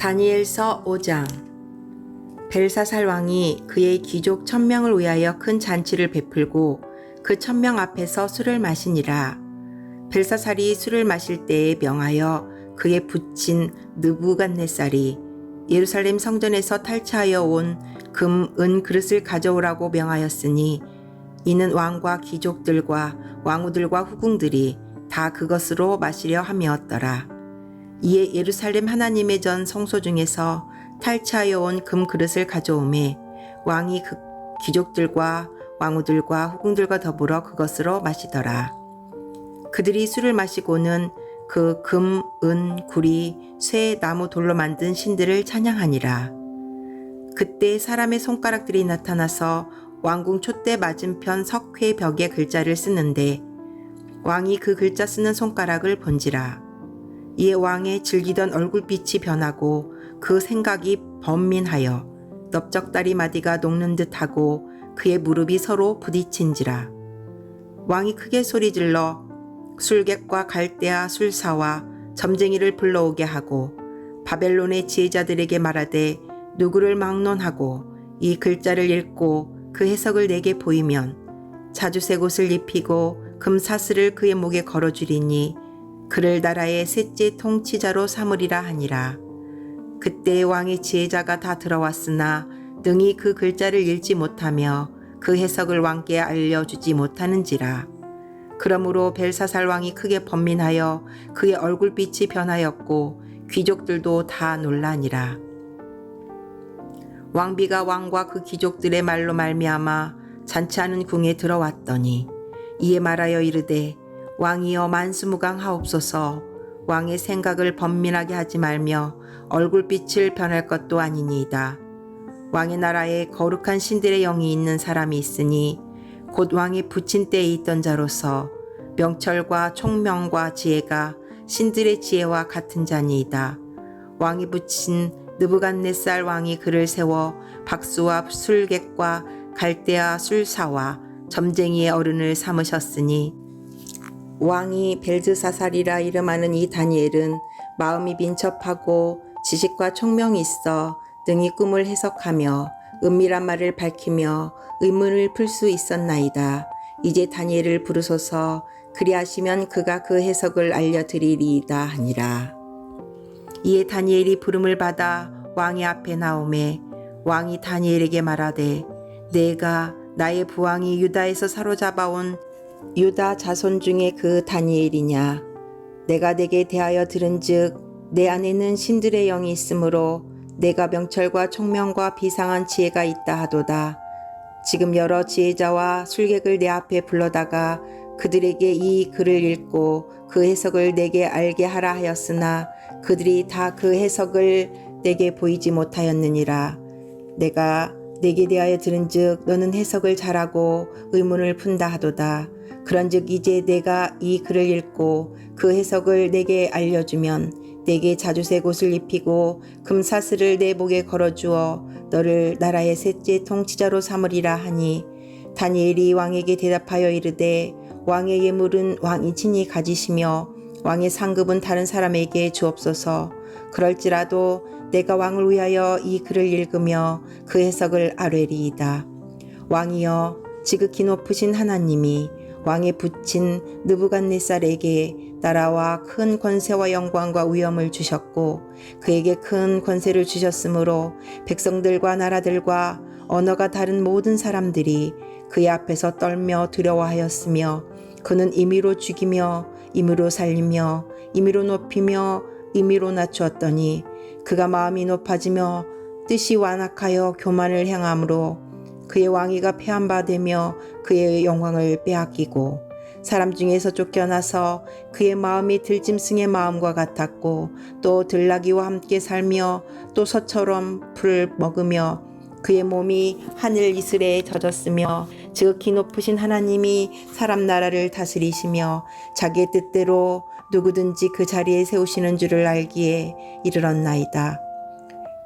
다니엘서 5장. 벨사살 왕이 그의 귀족 1000명을 위하여 큰 잔치를 베풀고 그 1000명 앞에서 술을 마시니라. 벨사살이 술을 마실 때에 명하여 그의 부친 느부갓네살이 예루살렘 성전에서 탈취하여 온 금, 은 그릇을 가져오라고 명하였으니 이는 왕과 귀족들과 왕후들과 후궁들이 다 그것으로 마시려 함이었더라. 이에 예루살렘 하나님의 전 성소 중에서 탈취하여 온 금 그릇을 가져오매 왕이 그 귀족들과 왕후들과 후궁들과 더불어 그것으로 마시더라. 그들이 술을 마시고는 그 금, 은, 구리, 쇠, 나무, 돌로 만든 신들을 찬양하니라. 그때 사람의 손가락들이 나타나서 왕궁 촛대 맞은편 석회 벽에 글자를 쓰는데 왕이 그 글자 쓰는 손가락을 본지라. 이에 왕의 즐기던 얼굴빛이 변하고 그 생각이 번민하여 넓적다리 마디가 녹는 듯하고 그의 무릎이 서로 부딪힌지라. 왕이 크게 소리질러 술객과 갈대아 술사와 점쟁이를 불러오게 하고 바벨론의 지혜자들에게 말하되 누구를 막론하고 이 글자를 읽고 그 해석을 내게 보이면 자주색 옷을 입히고 금사슬을 그의 목에 걸어주리니 그를 나라의 셋째 통치자로 삼으리라 하니라. 그때 왕의 지혜자가 다 들어왔으나 능히 그 글자를 읽지 못하며 그 해석을 왕께 알려주지 못하는지라. 그러므로 벨사살 왕이 크게 번민하여 그의 얼굴빛이 변하였고 귀족들도 다 놀라니라. 왕비가 왕과 그 귀족들의 말로 말미암아 잔치하는 궁에 들어왔더니 이에 말하여 이르되 왕이여 만수무강하옵소서. 왕의 생각을 번민하게 하지 말며 얼굴빛을 변할 것도 아니니이다. 왕의 나라에 거룩한 신들의 영이 있는 사람이 있으니 곧 왕의 부친 때에 있던 자로서 명철과 총명과 지혜가 신들의 지혜와 같은 자니이다. 왕이 부친 느부갓네살 왕이 그를 세워 박수와 술객과 갈대아 술사와 점쟁이의 어른을 삼으셨으니 왕이 벨드사살이라 이름하는 이 다니엘은 마음이 민첩하고 지식과 총명이 있어 능히 꿈을 해석하며 은밀한 말을 밝히며 의문을 풀 수 있었나이다. 이제 다니엘을 부르소서. 그리하시면 그가 그 해석을 알려드리리이다 하니라. 이에 다니엘이 부름을 받아 왕의 앞에 나오매 왕이 다니엘에게 말하되 내가 나의 부왕이 유다에서 사로잡아온 유다 자손 중에 그 다니엘이냐. 내가 내게 대하여 들은즉 내 안에는 신들의 영이 있으므로 내가 명철과 총명과 비상한 지혜가 있다 하도다. 지금 여러 지혜자와 술객을 내 앞에 불러다가 그들에게 이 글을 읽고 그 해석을 내게 알게 하라 하였으나 그들이 다 그 해석을 내게 보이지 못하였느니라. 내가 내게 대하여 들은즉 너는 해석을 잘하고 의문을 푼다 하도다. 그런즉 이제 내가 이 글을 읽고 그 해석을 내게 알려주면 내게 자주색 옷을 입히고 금사슬을 내 목에 걸어주어 너를 나라의 셋째 통치자로 삼으리라 하니 다니엘이 왕에게 대답하여 이르되 왕의 예물은 왕이 친히 가지시며 왕의 상급은 다른 사람에게 주옵소서. 그럴지라도 내가 왕을 위하여 이 글을 읽으며 그 해석을 아뢰리이다. 왕이여 지극히 높으신 하나님이 왕의 부친 느부갓네살에게 나라와 큰 권세와 영광과 위엄을 주셨고 그에게 큰 권세를 주셨으므로 백성들과 나라들과 언어가 다른 모든 사람들이 그의 앞에서 떨며 두려워하였으며 그는 임의로 죽이며 임의로 살리며 임의로 높이며 임의로 낮추었더니 그가 마음이 높아지며 뜻이 완악하여 교만을 행함으로 그의 왕위가 폐한바되며 그의 영광을 빼앗기고 사람 중에서 쫓겨나서 그의 마음이 들짐승의 마음과 같았고 또 들나귀와 함께 살며 또 소처럼 풀을 먹으며 그의 몸이 하늘 이슬에 젖었으며 지극히 높으신 하나님이 사람 나라를 다스리시며 자기의 뜻대로 누구든지 그 자리에 세우시는 줄을 알기에 이르렀나이다.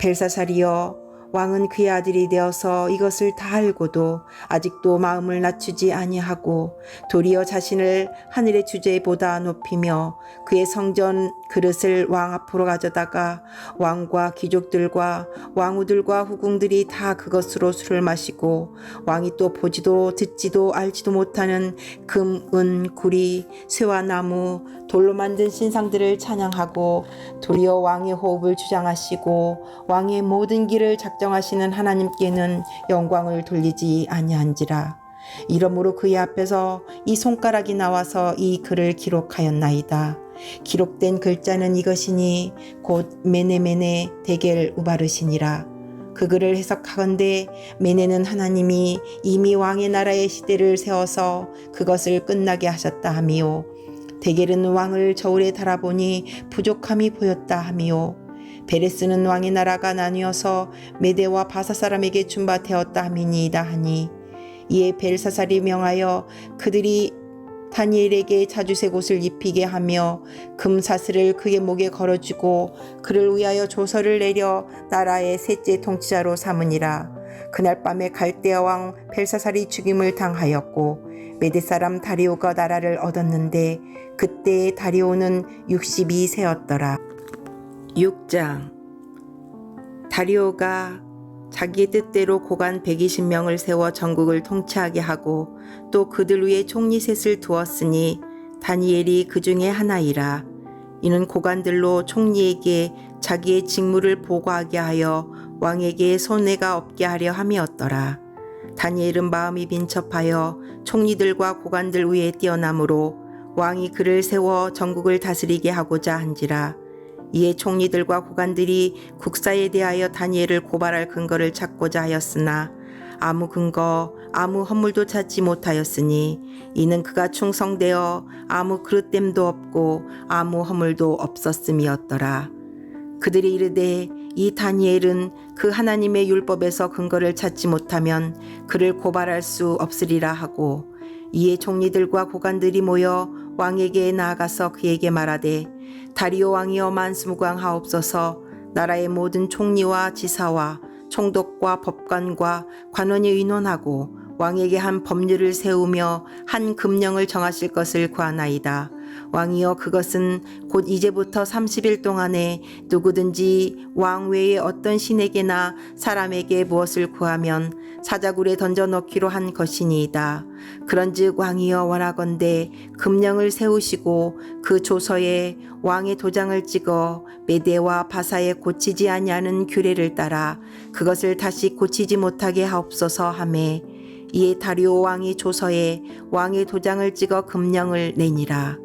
벨사살이여 왕은 그의 아들이 되어서 이것을 다 알고도 아직도 마음을 낮추지 아니하고 도리어 자신을 하늘의 주제보다 높이며 그의 성전 그릇을 왕 앞으로 가져다가 왕과 귀족들과 왕후들과 후궁들이 다 그것으로 술을 마시고 왕이 또 보지도 듣지도 알지도 못하는 금, 은, 구리, 쇠와 나무, 돌로 만든 신상들을 찬양하고 도리어 왕의 호흡을 주장하시고 왕의 모든 길을 작정하시는 하나님께는 영광을 돌리지 아니한지라. 이러므로 그의 앞에서 이 손가락이 나와서 이 글을 기록하였나이다. 기록된 글자는 이것이니 곧 메네메네 데겔 우바르시니라. 그 글을 해석하건대 메네는 하나님이 이미 왕의 나라의 시대를 세워서 그것을 끝나게 하셨다 하미요. 데겔은 왕을 저울에 달아보니 부족함이 보였다 하미요. 베레스는 왕의 나라가 나뉘어서 메대와 바사 사람에게 준바되었다 함이니이다 하니, 이에 벨사살이 명하여 그들이 다니엘에게 자주색 옷을 입히게 하며 금사슬을 그의 목에 걸어주고 그를 위하여 조서를 내려 나라의 셋째 통치자로 삼으니라. 그날 밤에 갈대아 왕 벨사살이 죽임을 당하였고 메대 사람 다리오가 나라를 얻었는데 그때의 다리오는 62세였더라. 6장. 다리오가 자기의 뜻대로 고관 120명을 세워 전국을 통치하게 하고 또 그들 위에 총리 셋을 두었으니 다니엘이 그 중에 하나이라. 이는 고관들로 총리에게 자기의 직무를 보고하게 하여 왕에게 손해가 없게 하려 함이었더라. 다니엘은 마음이 빈첩하여 총리들과 고관들 위에 뛰어나므로 왕이 그를 세워 전국을 다스리게 하고자 한지라. 이에 총리들과 고관들이 국사에 대하여 다니엘을 고발할 근거를 찾고자 하였으나 아무 근거, 아무 허물도 찾지 못하였으니 이는 그가 충성되어 아무 그릇됨도 없고 아무 허물도 없었음이었더라. 그들이 이르되 이 다니엘은 그 하나님의 율법에서 근거를 찾지 못하면 그를 고발할 수 없으리라 하고, 이에 총리들과 고관들이 모여 왕에게 나아가서 그에게 말하되, 다리오 왕이여 만수무강하옵소서. 나라의 모든 총리와 지사와 총독과 법관과 관원이 의논하고 왕에게 한 법률을 세우며 한 금령을 정하실 것을 구하나이다. 왕이여 그것은 곧 이제부터 30일 동안에 누구든지 왕 외에 어떤 신에게나 사람에게 무엇을 구하면 사자굴에 던져 넣기로 한 것이니이다. 그런즉 왕이여 원하건대 금령을 세우시고 그 조서에 왕의 도장을 찍어 메대와 바사에 고치지 아니하는 규례를 따라 그것을 다시 고치지 못하게 하옵소서 하매, 이에 다리오 왕이 조서에 왕의 도장을 찍어 금령을 내니라.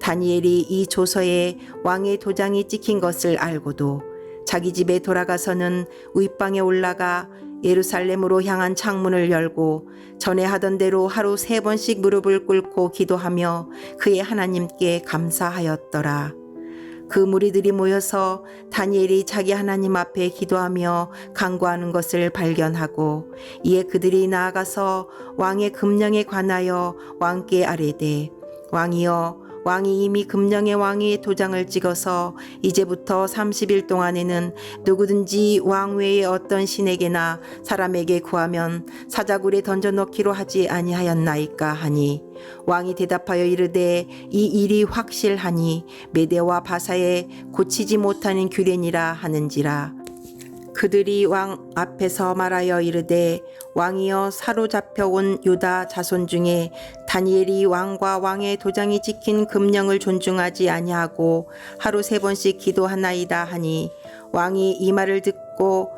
다니엘이 이 조서에 왕의 도장이 찍힌 것을 알고도 자기 집에 돌아가서는 윗방에 올라가 예루살렘으로 향한 창문을 열고 전에 하던 대로 하루 3번씩 무릎을 꿇고 기도하며 그의 하나님께 감사하였더라. 그 무리들이 모여서 다니엘이 자기 하나님 앞에 기도하며 간구하는 것을 발견하고, 이에 그들이 나아가서 왕의 금령에 관하여 왕께 아뢰되, 왕이여, 왕이 이미 금령에 왕의 도장을 찍어서 이제부터 30일 동안에는 누구든지 왕 외에 어떤 신에게나 사람에게 구하면 사자굴에 던져 넣기로 하지 아니하였나이까 하니, 왕이 대답하여 이르되 이 일이 확실하니 메대와 바사에 고치지 못하는 규례니라 하는지라. 그들이 왕 앞에서 말하여 이르되, 왕이여 사로잡혀 온 유다 자손 중에 다니엘이 왕과 왕의 도장이 찍힌 금령을 존중하지 아니하고 하루 3번씩 기도하나이다 하니, 왕이 이 말을 듣고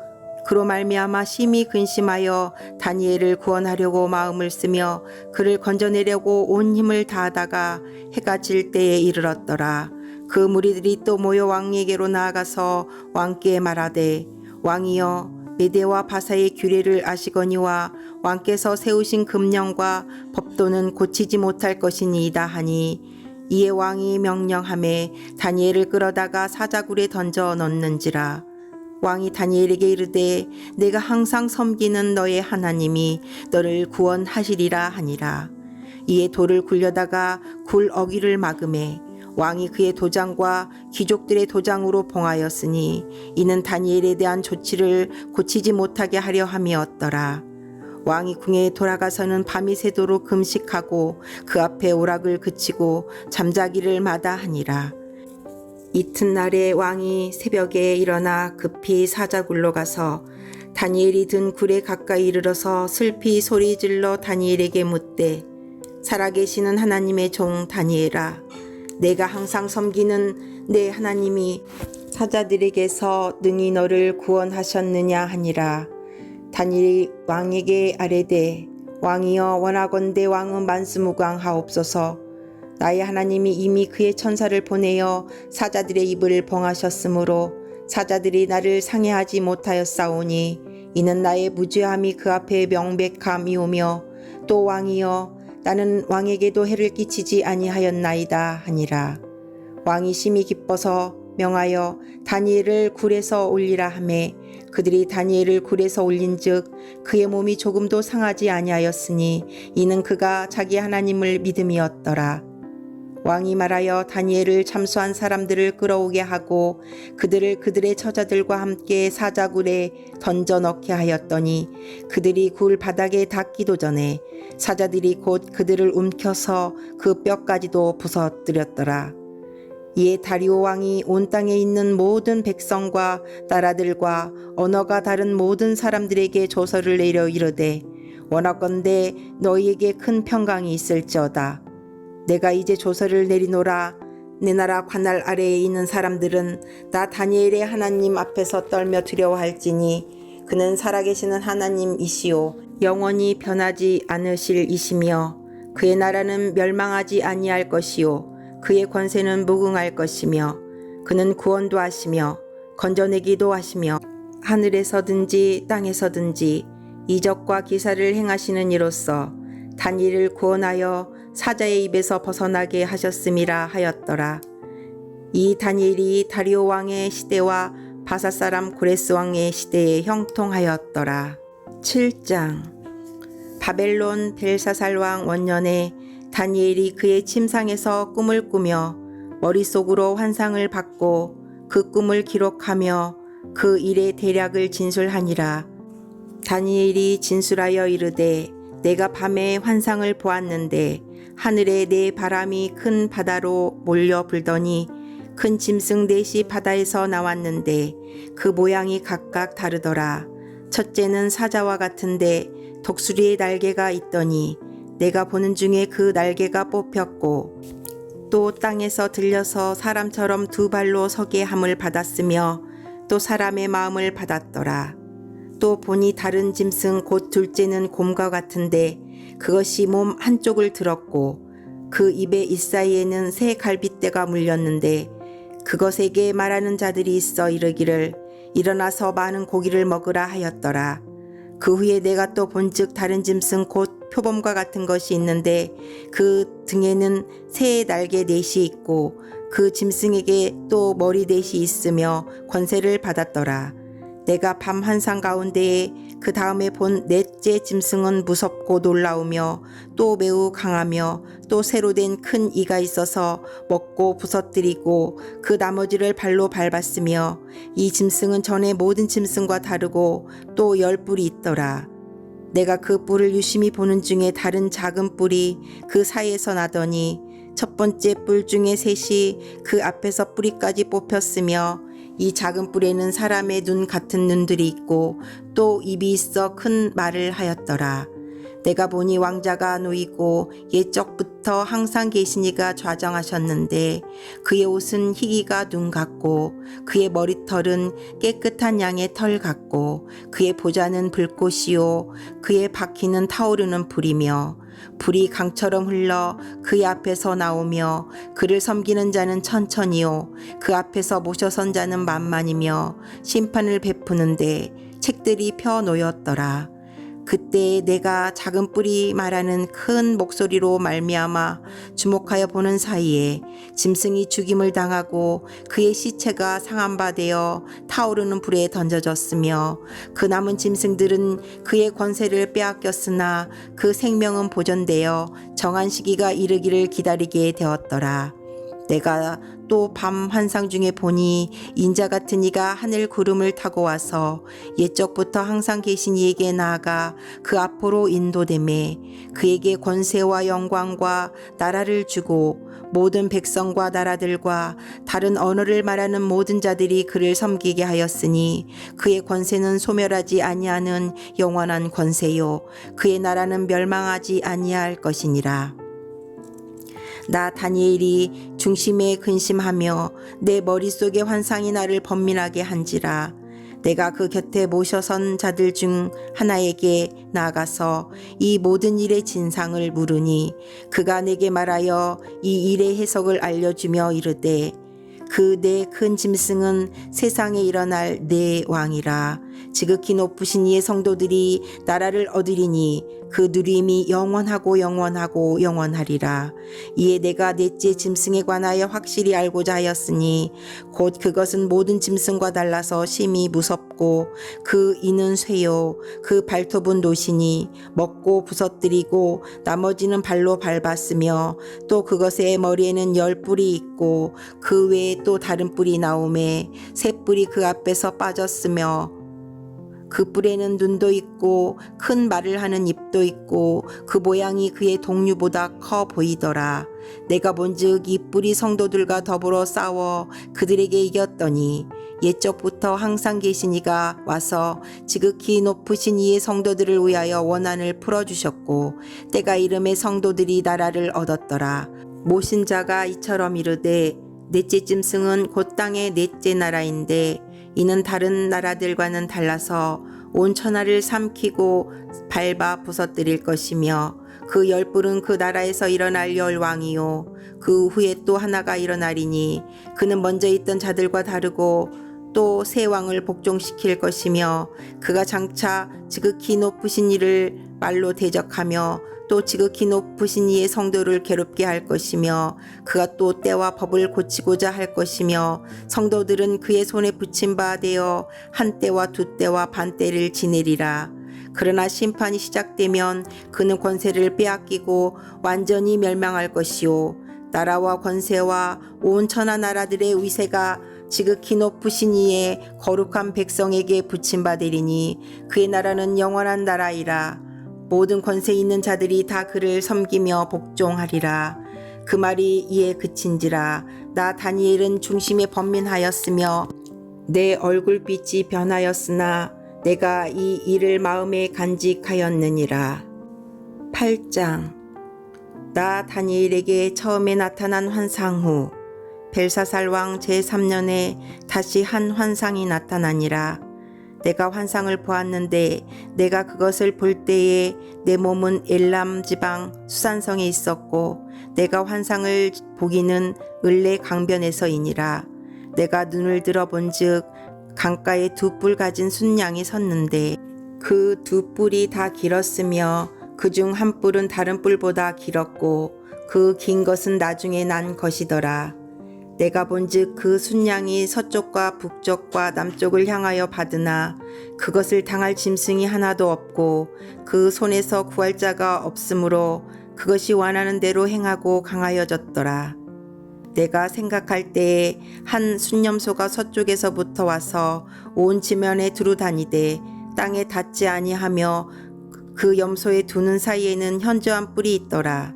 그로 말미암아 심히 근심하여 다니엘을 구원하려고 마음을 쓰며 그를 건져내려고 온 힘을 다하다가 해가 질 때에 이르렀더라. 그 무리들이 또 모여 왕에게로 나아가서 왕께 말하되, 왕이여, 메대와 바사의 규례를 아시거니와 왕께서 세우신 금령과 법도는 고치지 못할 것이니이다 하니, 이에 왕이 명령하매 다니엘을 끌어다가 사자굴에 던져 넣는지라. 왕이 다니엘에게 이르되 내가 항상 섬기는 너의 하나님이 너를 구원하시리라 하니라. 이에 돌을 굴려다가 굴 어귀를 막음에 왕이 그의 도장과 귀족들의 도장으로 봉하였으니 이는 다니엘에 대한 조치를 고치지 못하게 하려 함이었더라. 왕이 궁에 돌아가서는 밤이 새도록 금식하고 그 앞에 오락을 그치고 잠자기를 마다하니라. 이튿날에 왕이 새벽에 일어나 급히 사자굴로 가서 다니엘이 든 굴에 가까이 이르러서 슬피 소리질러 다니엘에게 묻되, 살아계시는 하나님의 종 다니엘아, 내가 항상 섬기는 내 하나님이 사자들에게서 능히 너를 구원하셨느냐 하니라. 다니엘이 왕에게 아뢰되, 왕이여, 원하건대 왕은 만수무강하옵소서. 나의 하나님이 이미 그의 천사를 보내어 사자들의 입을 봉하셨으므로 사자들이 나를 상해하지 못하였사오니 이는 나의 무죄함이 그 앞에 명백함이오며, 또 왕이여, 나는 왕에게도 해를 끼치지 아니하였나이다 하니라. 왕이 심히 기뻐서 명하여 다니엘을 굴에서 올리라 하매 그들이 다니엘을 굴에서 올린즉 그의 몸이 조금도 상하지 아니하였으니 이는 그가 자기 하나님을 믿음이었더라. 왕이 말하여 다니엘을 참수한 사람들을 끌어오게 하고 그들을 그들의 처자들과 함께 사자굴에 던져 넣게 하였더니 그들이 굴 바닥에 닿기도 전에 사자들이 곧 그들을 움켜서 그 뼈까지도 부서뜨렸더라. 이에 다리오 왕이 온 땅에 있는 모든 백성과 나라들과 언어가 다른 모든 사람들에게 조서를 내려 이르되, 원하건대 너희에게 큰 평강이 있을지어다. 내가 이제 조서를 내리노라. 내 나라 관할 아래에 있는 사람들은 나 다니엘의 하나님 앞에서 떨며 두려워할지니 그는 살아계시는 하나님이시오 영원히 변하지 않으실 이시며 그의 나라는 멸망하지 아니할 것이요 그의 권세는 무궁할 것이며 그는 구원도 하시며 건져내기도 하시며 하늘에서든지 땅에서든지 이적과 기사를 행하시는 이로써 다니엘을 구원하여 사자의 입에서 벗어나게 하셨음이라 하였더라. 이 다니엘이 다리오 왕의 시대와 바사 사람 고레스 왕의 시대에 형통하였더라. 7장. 바벨론 벨사살 왕 원년에 다니엘이 그의 침상에서 꿈을 꾸며 머릿속으로 환상을 받고 그 꿈을 기록하며 그 일의 대략을 진술하니라. 다니엘이 진술하여 이르되, 내가 밤에 환상을 보았는데 하늘에 네 바람이 큰 바다로 몰려 불더니 큰 짐승 넷이 바다에서 나왔는데 그 모양이 각각 다르더라. 첫째는 사자와 같은데 독수리의 날개가 있더니 내가 보는 중에 그 날개가 뽑혔고 또 땅에서 들려서 사람처럼 두 발로 서게 함을 받았으며 또 사람의 마음을 받았더라. 또 보니 다른 짐승 곧 둘째는 곰과 같은데 그것이 몸 한쪽을 들었고 그 입의 잇사이에는 새 갈빗대가 물렸는데 그것에게 말하는 자들이 있어 이르기를 일어나서 많은 고기를 먹으라 하였더라. 그 후에 내가 또 본즉 다른 짐승 곧 표범과 같은 것이 있는데 그 등에는 새의 날개 넷이 있고 그 짐승에게 또 머리 넷이 있으며 권세를 받았더라. 내가 밤 환상 가운데에 그 다음에 본 넷째 짐승은 무섭고 놀라우며 또 매우 강하며 또 새로 된 큰 이가 있어서 먹고 부서뜨리고 그 나머지를 발로 밟았으며 이 짐승은 전에 모든 짐승과 다르고 또 10뿔이 있더라. 내가 그 뿔을 유심히 보는 중에 다른 작은 뿔이 그 사이에서 나더니 첫 번째 뿔 중에 셋이 그 앞에서 뿌리까지 뽑혔으며 이 작은 뿔에는 사람의 눈 같은 눈들이 있고 또 입이 있어 큰 말을 하였더라. 내가 보니 왕자가 놓이고 옛적부터 항상 계신 이가 좌정하셨는데 그의 옷은 희기가 눈 같고 그의 머리털은 깨끗한 양의 털 같고 그의 보좌는 불꽃이요 그의 바퀴는 타오르는 불이며 불이 강처럼 흘러 그의 앞에서 나오며 그를 섬기는 자는 천천히요 그 앞에서 모셔선 자는 만만이며 심판을 베푸는데 책들이 펴 놓였더라. 그때 내가 작은 뿔이 말하는 큰 목소리로 말미암아 주목하여 보는 사이에 짐승이 죽임을 당하고 그의 시체가 상한 바 되어 타오르는 불에 던져졌으며 그 남은 짐승들은 그의 권세를 빼앗겼으나 그 생명은 보존되어 정한 시기가 이르기를 기다리게 되었더라. 내가 또 밤 환상 중에 보니 인자 같은 이가 하늘 구름을 타고 와서 옛적부터 항상 계신 이에게 나아가 그 앞으로 인도되매 그에게 권세와 영광과 나라를 주고 모든 백성과 나라들과 다른 언어를 말하는 모든 자들이 그를 섬기게 하였으니 그의 권세는 소멸하지 아니하는 영원한 권세요 그의 나라는 멸망하지 아니할 것이니라. 나 다니엘이 중심에 근심하며 내 머릿속의 환상이 나를 번민하게 한지라. 내가 그 곁에 모셔선 자들 중 하나에게 나아가서 이 모든 일의 진상을 물으니 그가 내게 말하여 이 일의 해석을 알려주며 이르되 그 내 큰 짐승은 세상에 일어날 내 왕이라. 지극히 높으신 이의 성도들이 나라를 얻으리니 그 누림이 영원하고 영원하고 영원하리라. 이에 내가 넷째 짐승에 관하여 확실히 알고자 하였으니 곧 그것은 모든 짐승과 달라서 심히 무섭고 그 이는 쇠요 그 발톱은 노시니 먹고 부서뜨리고 나머지는 발로 밟았으며 또 그것의 머리에는 10뿔이 있고 그 외에 또 다른 뿔이 나오매 새 뿔이 그 앞에서 빠졌으며 그 뿔에는 눈도 있고 큰 말을 하는 입도 있고 그 모양이 그의 동류보다 커 보이더라. 내가 본즉 이 뿔이 성도들과 더불어 싸워 그들에게 이겼더니 옛적부터 항상 계신 이가 와서 지극히 높으신 이의 성도들을 위하여 원한을 풀어주셨고 때가 이름에 성도들이 나라를 얻었더라. 모신 자가 이처럼 이르되 넷째 짐승은 곧 땅의 넷째 나라인데 이는 다른 나라들과는 달라서 온 천하를 삼키고 밟아 부서뜨릴 것이며 그 10뿔은 그 나라에서 일어날 10왕이요 그 후에 또 하나가 일어나리니 그는 먼저 있던 자들과 다르고 또 새 왕을 복종시킬 것이며 그가 장차 지극히 높으신 이를 말로 대적하며 또 지극히 높으신 이의 성도를 괴롭게 할 것이며 그가 또 때와 법을 고치고자 할 것이며 성도들은 그의 손에 붙임 바 되어 한 때와 두 때와 반 때를 지내리라. 그러나 심판이 시작되면 그는 권세를 빼앗기고 완전히 멸망할 것이요 나라와 권세와 온 천하 나라들의 위세가 지극히 높으신 이의 거룩한 백성에게 붙임 바 되리니 그의 나라는 영원한 나라이라. 모든 권세 있는 자들이 다 그를 섬기며 복종하리라. 그 말이 이에 그친지라. 나 다니엘은 중심에 번민하였으며 내 얼굴빛이 변하였으나 내가 이 일을 마음에 간직하였느니라. 8장. 나 다니엘에게 처음에 나타난 환상 후 벨사살 왕 제3년에 다시 한 환상이 나타나니라. 내가 환상을 보았는데 내가 그것을 볼 때에 내 몸은 엘람 지방 수산성에 있었고 내가 환상을 보기는 을레 강변에서이니라. 내가 눈을 들어 본즉 강가에 2뿔 가진 순양이 섰는데 그 2뿔이 다 길었으며 그중 한 뿔은 다른 뿔보다 길었고 그 긴 것은 나중에 난 것이더라. 내가 본즉 그 순양이 서쪽과 북쪽과 남쪽을 향하여 받으나 그것을 당할 짐승이 하나도 없고 그 손에서 구할 자가 없으므로 그것이 원하는 대로 행하고 강하여졌더라. 내가 생각할 때에 한 순념소가 서쪽에서부터 와서 온 지면에 두루 다니되 땅에 닿지 아니하며 그 염소의 두 눈 사이에는 현저한 뿔이 있더라.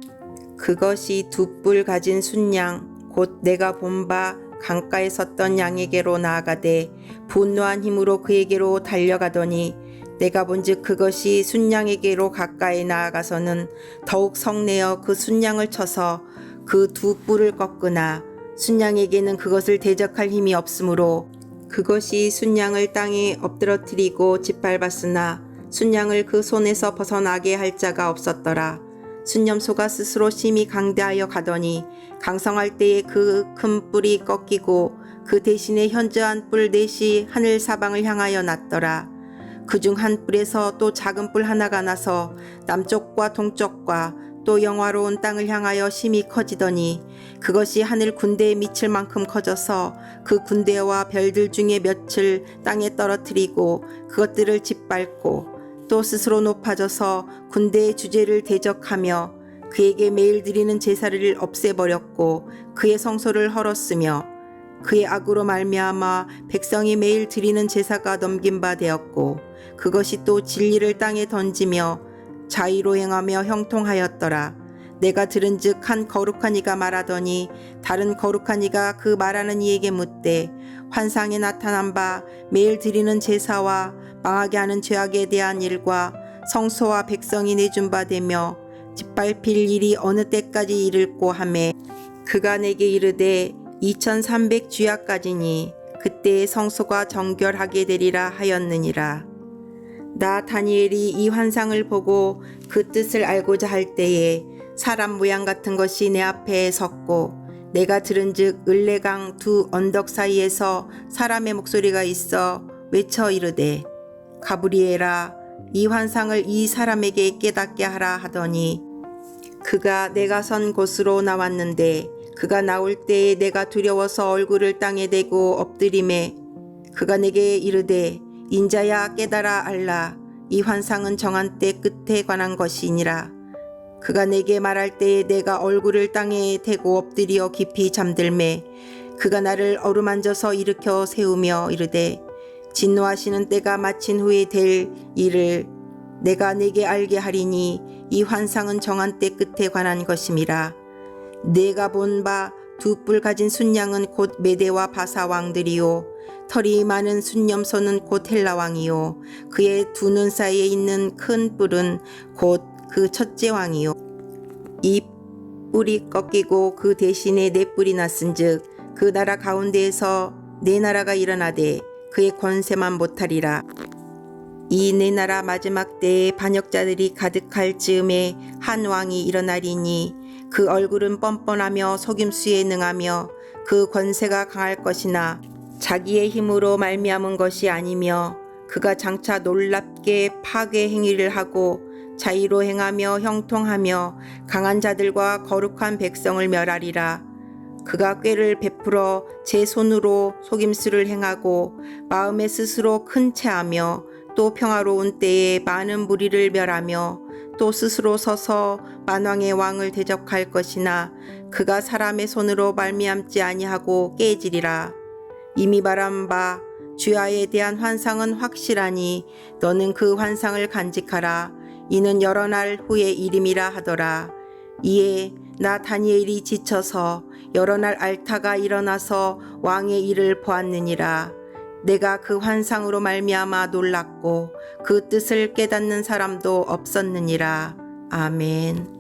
그것이 2뿔 가진 순양 곧 내가 본 바 강가에 섰던 양에게로 나아가되 분노한 힘으로 그에게로 달려가더니 내가 본즉 그것이 순양에게로 가까이 나아가서는 더욱 성내어 그 순양을 쳐서 그 2뿔을 꺾으나 순양에게는 그것을 대적할 힘이 없으므로 그것이 순양을 땅에 엎드러뜨리고 짓밟았으나 순양을 그 손에서 벗어나게 할 자가 없었더라. 순념소가 스스로 심히 강대하여 가더니 강성할 때에 그 큰 뿔이 꺾이고 그 대신에 현저한 뿔 넷이 하늘 사방을 향하여 났더라. 그중 한 뿔에서 또 작은 뿔 하나가 나서 남쪽과 동쪽과 또 영화로운 땅을 향하여 심히 커지더니 그것이 하늘 군대에 미칠 만큼 커져서 그 군대와 별들 중에 몇을 땅에 떨어뜨리고 그것들을 짓밟고 또 스스로 높아져서 군대의 주제를 대적하며 그에게 매일 드리는 제사를 없애버렸고 그의 성소를 헐었으며 그의 악으로 말미암아 백성이 매일 드리는 제사가 넘긴 바 되었고 그것이 또 진리를 땅에 던지며 자의로 행하며 형통하였더라. 내가 들은즉 한 거룩한 이가 말하더니 다른 거룩한 이가 그 말하는 이에게 묻되 환상에 나타난 바 매일 드리는 제사와 망하게 하는 죄악에 대한 일과 성소와 백성이 내준 바 되며 짓밟힐 일이 어느 때까지 이를꼬 하매 그가 내게 이르되 2300 주야까지니 그때의 성소가 정결하게 되리라 하였느니라. 나 다니엘이 이 환상을 보고 그 뜻을 알고자 할 때에 사람 모양 같은 것이 내 앞에 섰고 내가 들은즉 을레강 두 언덕 사이에서 사람의 목소리가 있어 외쳐 이르되 가브리엘아 이 환상을 이 사람에게 깨닫게 하라 하더니 그가 내가 선 곳으로 나왔는데 그가 나올 때에 내가 두려워서 얼굴을 땅에 대고 엎드림에 그가 내게 이르되 인자야 깨달아 알라 이 환상은 정한 때 끝에 관한 것이니라. 그가 내게 말할 때에 내가 얼굴을 땅에 대고 엎드려 깊이 잠들매 그가 나를 어루만져서 일으켜 세우며 이르되 진노하시는 때가 마친 후에 될 일을 내가 내게 알게 하리니 이 환상은 정한 때 끝에 관한 것임이라. 내가 본 바 두 뿔 가진 순양은 곧 메대와 바사 왕들이요 털이 많은 순념소는 곧 헬라 왕이요 그의 두 눈 사이에 있는 큰 뿔은 곧 그 첫째 왕이요 이 뿔이 꺾이고 그 대신에 네 뿔이 났은즉 그 나라 가운데에서 네 나라가 일어나되 그의 권세만 못하리라. 이 네 나라 마지막 때에 반역자들이 가득할 즈음에 한 왕이 일어나리니 그 얼굴은 뻔뻔하며 속임수에 능하며 그 권세가 강할 것이나 자기의 힘으로 말미암은 것이 아니며 그가 장차 놀랍게 파괴 행위를 하고 자의로 행하며 형통하며 강한 자들과 거룩한 백성을 멸하리라. 그가 꾀를 베풀어 제 손으로 속임수를 행하고 마음에 스스로 큰 체하며 또 평화로운 때에 많은 무리를 멸하며 또 스스로 서서 만왕의 왕을 대적할 것이나 그가 사람의 손으로 말미암지 아니하고 깨지리라. 이미 말한 바 주야에 대한 환상은 확실하니 너는 그 환상을 간직하라. 이는 여러 날 후의 일임이라 하더라. 이에 나 다니엘이 지쳐서 여러 날 앓다가 일어나서 왕의 일을 보았느니라. 내가 그 환상으로 말미암아 놀랐고 그 뜻을 깨닫는 사람도 없었느니라. 아멘.